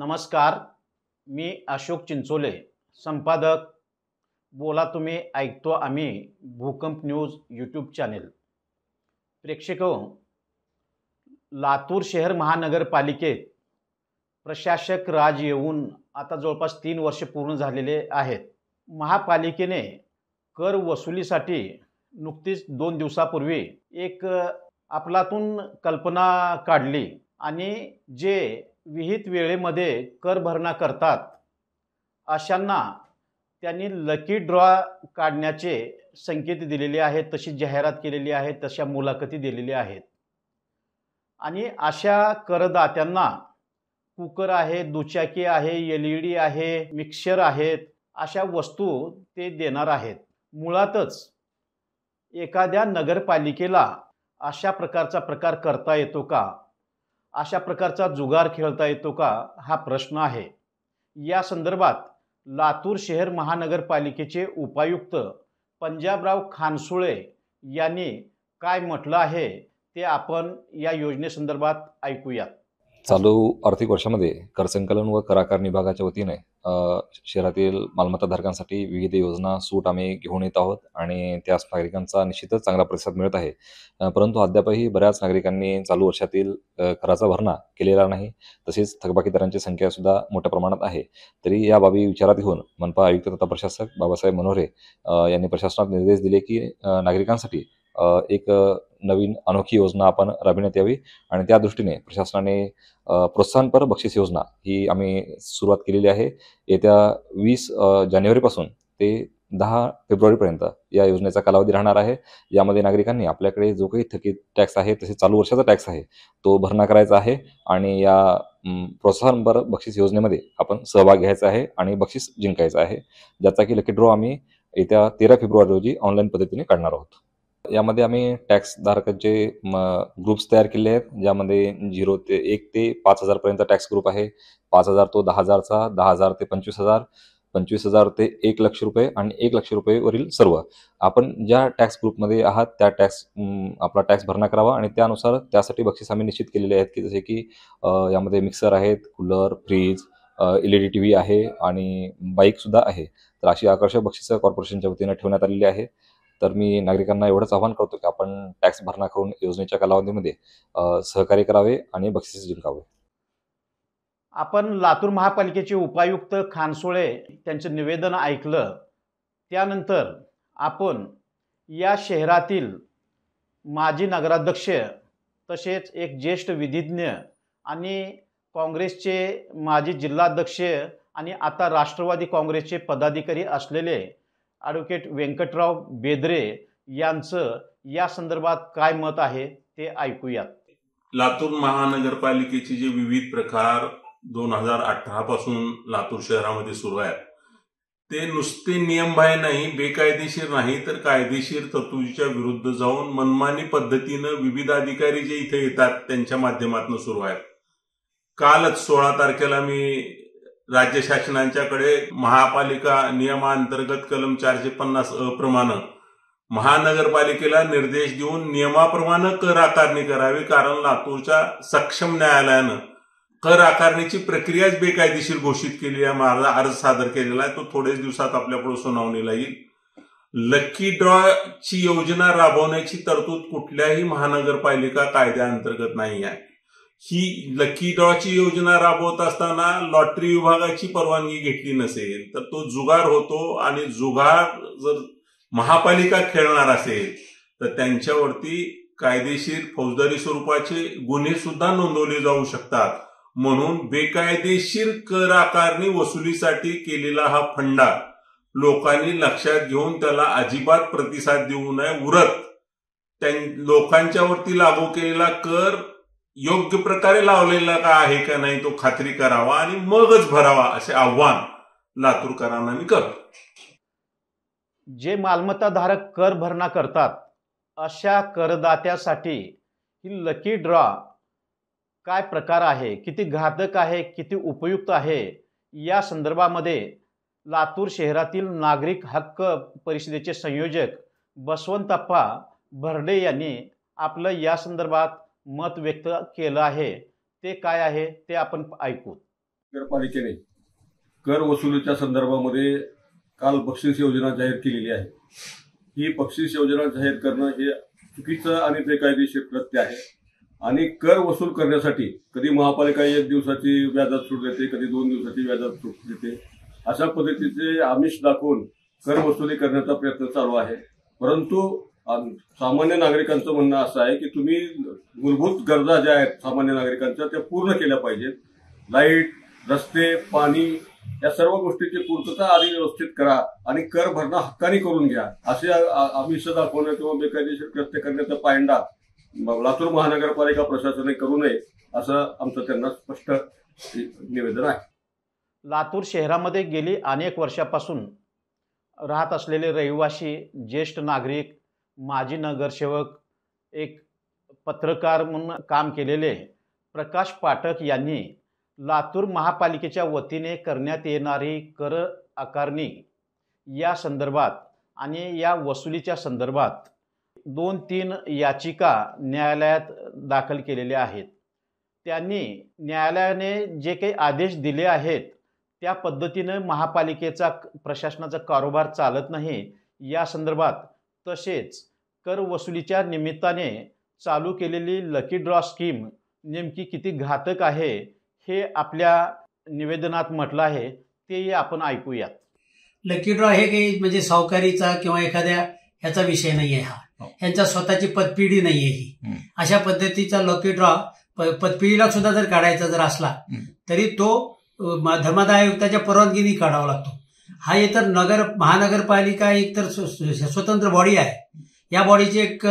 नमस्कार. मी अशोक चिंचोले, संपादक. बोला तुम्ही ऐकतो आम्ही भूकंप न्यूज यूट्यूब चॅनेल. प्रेक्षको, लातूर शहर महानगरपालिकेत प्रशासक राज येऊन आता जवळपास 3 वर्ष पूर्ण झालेले आहेत. महापालिकेने कर वसुलीसाठी नुकतीच 2 दिवसापूर्वी एक आपलातून कल्पना काढली आणि जे विहित वेळेमध्ये कर भरणा करतात अशांना त्यांनी लकी ड्रॉ काढण्याचे संकेत दिलेले आहेत, तशी जाहिरात केलेली आहे, तशा मुलाखती दिलेल्या आहेत. आणि अशा करदात्यांना कुकर आहे, दुचाकी आहे, LED आहे, मिक्सर आहेत, अशा वस्तू ते देणार आहेत. मुळातच एखाद्या नगरपालिकेला अशा प्रकारचा प्रकार करता येतो का? अशा प्रकारचा जुगार खेळता येतो का? हा प्रश्न आहे. या संदर्भात लातूर शहर महानगरपालिकेचे उपायुक्त पंजाबराव खानसुळे यांनी काय म्हटलं आहे ते आपण या योजनेसंदर्भात ऐकूयात. चालू आर्थिक वर्षामध्ये कर संकलन व कर आकारणी विभागाच्या वतीने शहरातील मालमत्ताधारकांसाठी विविध योजना सूट आम्ही घेऊन येत आहोत आणि त्यास नागरिकांचा निश्चितच चांगला प्रतिसाद मिळत आहे. परंतु अद्यापही बऱ्याच नागरिकांनी चालू वर्षातील कराचा भरणा केलेला नाही. तसेच थकबाकीदारांची संख्या सुद्धा मोठ्या प्रमाणात आहे. तरी या बाबी विचारात घेऊन मनपा आयुक्त तथा प्रशासक बाबासाहेब मनोरे यांनी प्रशासनात निर्देश दिले की नागरिकांसाठी एक नवीन अनोखी योजना आपण राबविण्यात यावी आणि त्या दृष्टीने प्रशासनाने प्रोत्साहनपर बक्षीस योजना ही आम्ही सुरुवात केलेली आहे. येत्या 20 जानेवारीपासून ते 10 फेब्रुवारीपर्यंत या योजनेचा कालावधी राहणार आहे. यामध्ये नागरिकांनी आपल्याकडे जो काही थकीत टॅक्स आहे, तसेच चालू वर्षाचा टॅक्स आहे, तो भरणा करायचा आहे आणि या प्रोत्साहनपर बक्षीस योजनेमध्ये आपण सहभाग घ्यायचा आहे आणि बक्षीस जिंकायचं आहे, ज्याचा की लकी ड्रॉ आम्ही येत्या 13 फेब्रुवारी रोजी ऑनलाईन पद्धतीने काढणार आहोत. यामध्ये आम्ही टॅक्स धारकांचे ग्रुप्स तयार केले आहेत, ज्यामध्ये 0 ते 1 ते 5,000 पर्यंत टॅक्स ग्रुप आहे. 5,000 तो 10,000चा, 10,000 ते 25,000, 25,000 ते 1,00,000 रुपये आणि 1,00,000 रुपये वरील सर्व. आपण ज्या टॅक्स ग्रुपमध्ये आहात त्या आपला टॅक्स भरणा करावा आणि त्यानुसार त्यासाठी बक्षीस आम्ही निश्चित केलेले आहेत, की जसे की यामध्ये मिक्सर आहेत, कूलर, फ्रीज, LED TV आहे आणि बाईकसुद्धा आहे. तर अशी आकर्षक बक्षिसं कॉर्पोरेशनच्या वतीने ठेवण्यात आलेली आहे. तर मी नागरिकांना एवढंच आवाहन करतो की आपण टॅक्स भरणा करून योजनेच्या कालावधीमध्ये सहकार्य करावे आणि बक्षीस जिंकावे. आपण लातूर महापालिकेचे उपायुक्त खानसुळे त्यांचं निवेदन ऐकलं. त्यानंतर आपण या शहरातील माजी नगराध्यक्ष तसेच एक ज्येष्ठ विधिज्ञ आणि काँग्रेसचे माजी जिल्हाध्यक्ष आणि आता राष्ट्रवादी काँग्रेसचे पदाधिकारी असलेले ॲडव्होकेट व्यंकटराव बेदरे यांचं या संदर्भात काय मत आहे ते ऐकूयात. लातूर महानगरपालिकेचे जे विविध प्रकार 2018 पासून लातूर शहरामध्ये सुरू आहेत, ते नुसते नियमबाह्य नाही, बेकायदेशीर नाही, तर कायदेशीर तरतुदीच्या विरुद्ध जाऊन मनमानी पद्धतीनं विविध अधिकारी जे इथे येतात त्यांच्या माध्यमातून सुरू आहेत. कालच 16 तारखेला मी राज्य शासनाच्याकडे महापालिका नियमांतर्गत कलम 450 प्रमाणे महानगरपालिकेला निर्देश देऊन नियमाप्रमाणे कर आकारणी करावी, कारण लातूरच्या सक्षम न्यायालयानं कर आकारणीची प्रक्रियाच बेकायदेशीर घोषित केली आहे. माझा अर्ज सादर केलेला आहे, तो थोडेच दिवसात आपल्यापुढे सुनावणीला येईल. लकी ड्रॉ ची योजना राबवण्याची तरतूद कुठल्याही महानगरपालिका कायद्याअंतर्गत नाही आहे. ही लकी ड्रॉची योजना राबवत असताना लॉटरी विभागाची परवानगी घेतली नसेल तर तो जुगार होतो आणि जुगार जर महापालिका खेळणार असेल तर त्यांच्यावरती कायदेशीर फौजदारी स्वरूपाचे गुन्हे सुद्धा नोंदवले जाऊ शकतात. म्हणून बेकायदेशीर कर आकारणी वसुलीसाठी केलेला हा फंडा लोकांनी लक्षात घेऊन त्याला अजिबात प्रतिसाद देऊ नये. उरत लोकांच्यावरती लागू केलेला कर योग्य प्रकारे लावलेला का आहे का नाही तो खात्री करावा आणि मगच भरावा, असे आव्हान लातूरकरांना मी करतो. जे मालमत्ताधारक कर भरणा करतात अशा करदात्यासाठी ही लकी ड्रॉ काय प्रकार आहे, किती घातक आहे, किती उपयुक्त आहे, या संदर्भामध्ये लातूर शहरातील नागरिक हक्क परिषदेचे संयोजक बसवंतप्पा भरडे यांनी आपलं या संदर्भात मत व्यक्त केलं आहे. ते काय आहे ते आपण ऐकू. नगरपालिकेने कर वसुलीच्या संदर्भामध्ये काल बक्षीस योजना जाहीर केलेली आहे. ही बक्षीस योजना जाहीर करणं हे चुकीचं आणि बेकायदेशीर कृत्य आहे. आणि कर वसूल करण्यासाठी कधी महापालिका 1 दिवसाची व्याजात सूट देते, कधी 2 दिवसाची व्याजात सूट देते. अशा पद्धतीचे आमिष दाखवून कर वसुली करण्याचा प्रयत्न चालू आहे. परंतु सामान्य नागरिकांचं म्हणणं असं आहे की तुम्ही मूलभूत गरजा ज्या आहेत सामान्य नागरिकांच्या त्या पूर्ण केल्या पाहिजेत. लाईट, रस्ते, पाणी या सर्व गोष्टीची पूर्तता आधी व्यवस्थित करा आणि कर भरणा हक्काने करून घ्या. असे आमिष दाखवणं किंवा बेकायदेशीर कृत्य करण्याचा पायंडा लातूर महानगरपालिका प्रशासनाने करू नये असं आमचं त्यांना स्पष्ट निवेदन आहे. लातूर शहरामध्ये गेली अनेक वर्षापासून राहत असलेले रहिवासी, ज्येष्ठ नागरिक, माजी नगरसेवक, एक पत्रकार म्हणून काम केलेले प्रकाश पाठक यांनी लातूर महापालिकेच्या वतीने करण्यात येणारी कर आकारणी या संदर्भात आणि या वसुलीच्या संदर्भात 2-3 याचिका न्यायालयात दाखल केलेल्या आहेत. त्यांनी न्यायालयाने जे काही आदेश दिले आहेत त्या पद्धतीनं महापालिकेचा प्रशासनाचा कारोबार चालत नाही या संदर्भात, तसेच कर वसुलीच्या निमित्ताने चालू केलेली लकी ड्रॉ स्कीम नेमकी किती घातक आहे हे आपल्या निवेदनात म्हटलं आहे. तेही आपण ऐकूयात. लकी ड्रॉ हे काही म्हणजे सावकारीचा किंवा एखाद्या ह्याचा विषय नाहीये. हा ह्यांचा स्वतःची पतपिढी नाहीये ही. अशा पद्धतीचा लकी ड्रॉ पतपिढीला सुद्धा जर काढायचा जर असला तरी तो धर्मादाय आयुक्ताच्या परवानगीने काढावा लागतो. हा इतर महानगरपालिका एक तर स्वतंत्र बॉडी आहे. या बॉडीचे एक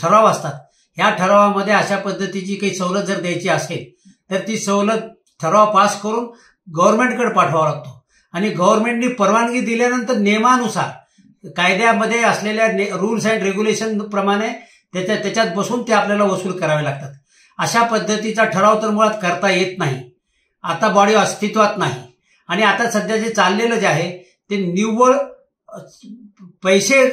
ठराव असतात. ह्या ठरावामध्ये अशा पद्धतीची काही सवलत जर द्यायची असेल तर ती सवलत ठराव पास करून गव्हर्नमेंटकडे पाठवावा लागतो आणि गव्हर्नमेंटने परवानगी दिल्यानंतर नियमानुसार कायद्यामध्ये असलेल्या रूल्स अँड रेग्युलेशन प्रमाणे त्याच्यात बसून ते आपल्याला वसूल करावे लागतात. अशा पद्धतीचा ठराव तर मुळात करता येत नाही. आता बॉडी अस्तित्वात नाही आणि आता सध्या जे चाललेलं जे आहे ते निव्वळ पैसे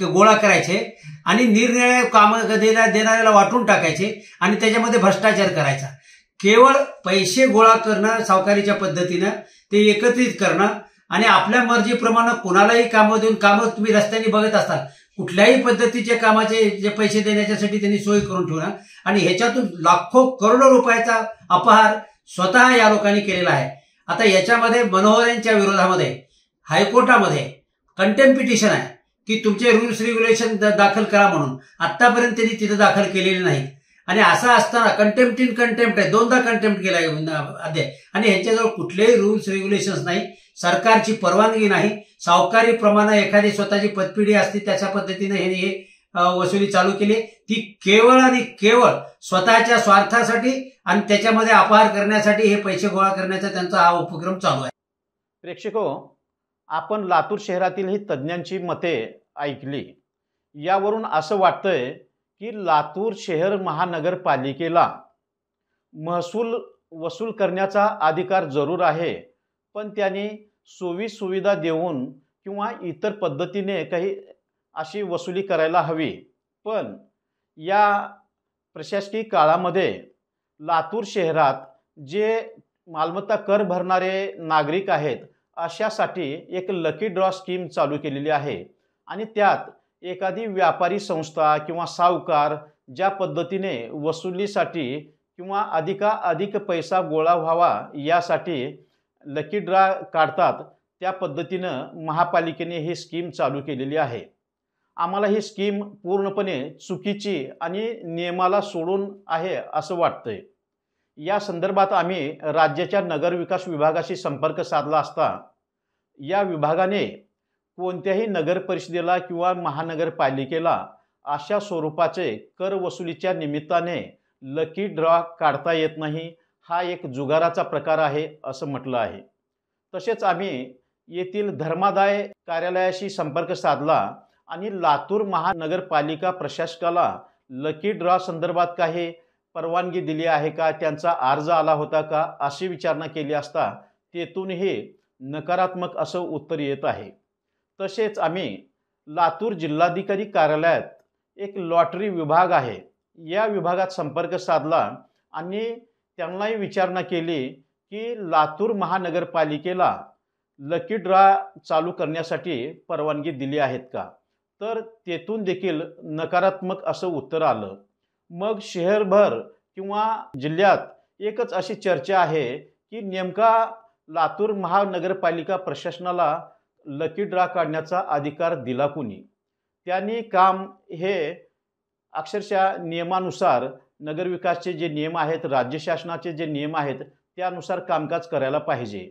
गोळा करायचे आणि निरनिराळ्या कामं देणाऱ्याला वाटून टाकायचे आणि त्याच्यामध्ये भ्रष्टाचार करायचा. केवळ पैसे गोळा करणं सावकारीच्या पद्धतीनं, ते एकत्रित करणं आणि आपल्या मर्जीप्रमाणे कुणालाही कामं देऊन, कामं तुम्ही रस्त्याने बघत असाल कुठल्याही पद्धतीच्या कामाचे जे पैसे देण्याच्यासाठी त्यांनी सोय करून ठेवणं आणि ह्याच्यातून लाखो करोडो रुपयाचा अपहार स्वतः या लोकांनी केलेला आहे. आता याच्यामध्ये मनोहर यांच्या विरोधामध्ये हायकोर्टामध्ये कंटेम्प्ट पिटिशन आहे की तुमचे रूल्स रेग्युलेशन दाखल करा म्हणून. आतापर्यंत त्यांनी तिथे दाखल केलेले नाहीत आणि असं असताना कंटेम्प्ट इन कंटेम्प्ट आहे. 2दा कंटेम्प्ट केला अध्याय आणि ह्यांच्याजवळ कुठलेही रूल्स रेग्युलेशन्स नाही, सरकारची परवानगी नाही. सावकारीप्रमाणे एखादी स्वतःची पतपिढी असते त्याच्या पद्धतीने हे वसुली चालू केली. ती केवळ आणि केवळ स्वतःच्या स्वार्थासाठी आणि त्याच्यामध्ये अपहार करण्यासाठी हे पैसे गोळा करण्याचा त्यांचा हा उपक्रम चालू आहे. प्रेक्षको, आपण लातूर शहरातील ही तज्ज्ञांची मते ऐकली. यावरून असं वाटतंय की लातूर शहर महानगरपालिकेला महसूल वसूल करण्याचा अधिकार जरूर आहे, पण त्यांनी सोयी सुविधा देऊन किंवा इतर पद्धतीने काही अशी वसुली करायला हवी. पण या प्रशासकीय काळामध्ये लातूर शहरात जे मालमत्ता कर भरणारे नागरिक आहेत अशासाठी एक लकी ड्रॉ स्कीम चालू केलेली आहे आणि त्यात एखादी व्यापारी संस्था किंवा सावकार ज्या पद्धतीने वसुलीसाठी किंवा अधिकाधिक पैसा गोळा व्हावा यासाठी लकी ड्रॉ काढतात, त्या पद्धतीनं महापालिकेने ही स्कीम चालू केलेली आहे. आम्हाला ही स्कीम पूर्णपणे चुकीची आणि नियमाला सोडून आहे असं वाटतंय. या संदर्भात आम्ही राज्याच्या नगरविकास विभागाशी संपर्क साधला असता या विभागाने कोणत्याही नगर परिषदेला किंवा महानगरपालिकेला अशा स्वरूपाचे कर वसुलीच्या निमित्ताने लकी ड्रॉ काढता येत नाही, हा एक जुगाराचा प्रकार आहे असं म्हटलं आहे. तसेच आम्ही येथील धर्मादाय कार्यालयाशी संपर्क साधला आणि लातूर महानगरपालिका प्रशासकाला लकी ड्रॉ संदर्भात काही परवानगी दिली आहे का, त्यांचा अर्ज आला होता का अशी विचारणा केली असता तेथूनही नकारात्मक असं उत्तर येत आहे. तसेच आम्ही लातूर जिल्हाधिकारी कार्यालयात एक लॉटरी विभाग आहे या विभागात संपर्क साधला आणि त्यांनाही विचारणा केली की लातूर महानगरपालिकेला लकी ड्रॉ चालू करण्यासाठी परवानगी दिली आहेत का, तर तेथून देखील नकारात्मक असं उत्तर आलं. मग शहरभर किंवा जिल्ह्यात एकच अशी चर्चा आहे की नेमका लातूर महानगरपालिका प्रशासनाला लकी ड्रॉ काढण्याचा अधिकार दिला कुणी. त्यांनी काम हे अक्षरशः नियमानुसार नगरविकासचे जे नियम आहेत, राज्य शासनाचे जे नियम आहेत त्यानुसार कामकाज करायला पाहिजे.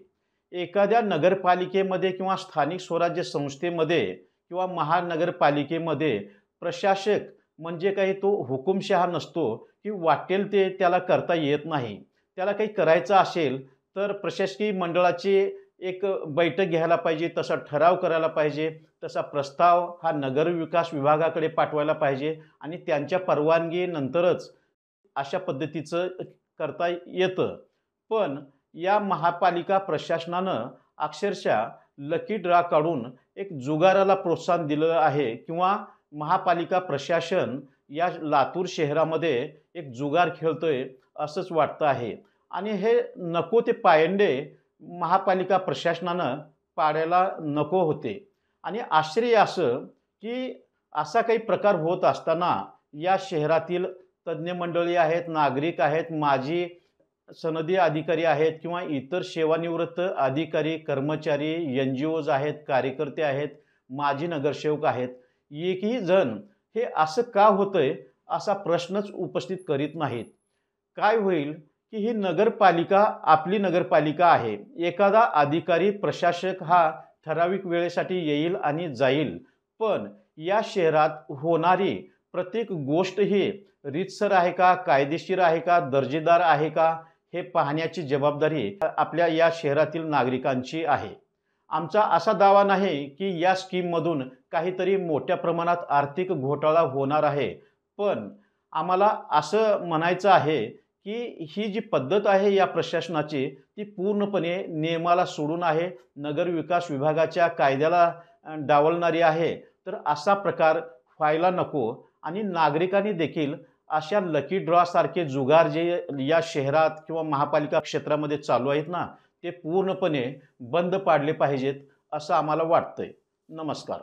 एखाद्या नगरपालिकेमध्ये किंवा स्थानिक स्वराज्य संस्थेमध्ये किंवा महानगरपालिकेमध्ये प्रशासक म्हणजे काही तो हुकुमशहा नसतो की वाटेल ते त्याला करता येत नाही. त्याला काही करायचं असेल तर प्रशासकीय मंडळाची एक बैठक घ्यायला पाहिजे, तसा ठराव करायला पाहिजे, तसा प्रस्ताव हा नगरविकास विभागाकडे पाठवायला पाहिजे आणि त्यांच्या परवानगीनंतरच अशा पद्धतीचं करता येतं. पण या महापालिका प्रशासनानं अक्षरशः लकी ड्रॉ काढून एक जुगाराला प्रोत्साहन दिलं आहे किंवा महापालिका प्रशासन या लातूर शहरामध्ये एक जुगार खेळतोय असंच वाटतं आहे. आणि हे नको ते पायंडे महापालिका प्रशासनानं पाडायला नको होते. आणि आश्चर्य असं की असा काही प्रकार होत असताना या शहरातील तज्ज्ञ मंडळी आहेत, नागरिक आहेत, माजी सनदी अधिकारी आहेत किंवा इतर सेवानिवृत्त अधिकारी, कर्मचारी, NGOज आहेत, कार्यकर्ते आहेत, माजी नगरसेवक आहेत, एकही जण हे असं का होतंय असा प्रश्नच उपस्थित करीत नाहीत. काय होईल की ही नगरपालिका आपली नगरपालिका आहे. एखादा अधिकारी, प्रशासक हा ठराविक वेळेसाठी येईल आणि जाईल, पण या शहरात होणारी प्रत्येक गोष्ट ही रीतसर आहे का, कायदेशीर आहे का, दर्जेदार आहे का, हे पाहण्याची जबाबदारी आपल्या या शहरातील नागरिकांची आहे. आमचा असा दावा नाही की या स्कीममधून काहीतरी मोठ्या प्रमाणात आर्थिक घोटाळा होणार आहे, पण आम्हाला असं म्हणायचं आहे की ही जी पद्धत आहे या प्रशासनाची ती पूर्णपणे नियमाला सोडून आहे, नगरविकास विभागाच्या कायद्याला डावलणारी आहे. तर असा प्रकार व्हायला नको आणि नागरिकांनी देखील अशा लकी ड्रॉ सारखे जुगार जे या शहरात किंवा महापालिका क्षेत्रामध्ये चालू आहेत ना, ते पूर्णपणे बंद पाडले पाहिजेत असं आम्हाला वाटतंय. नमस्कार.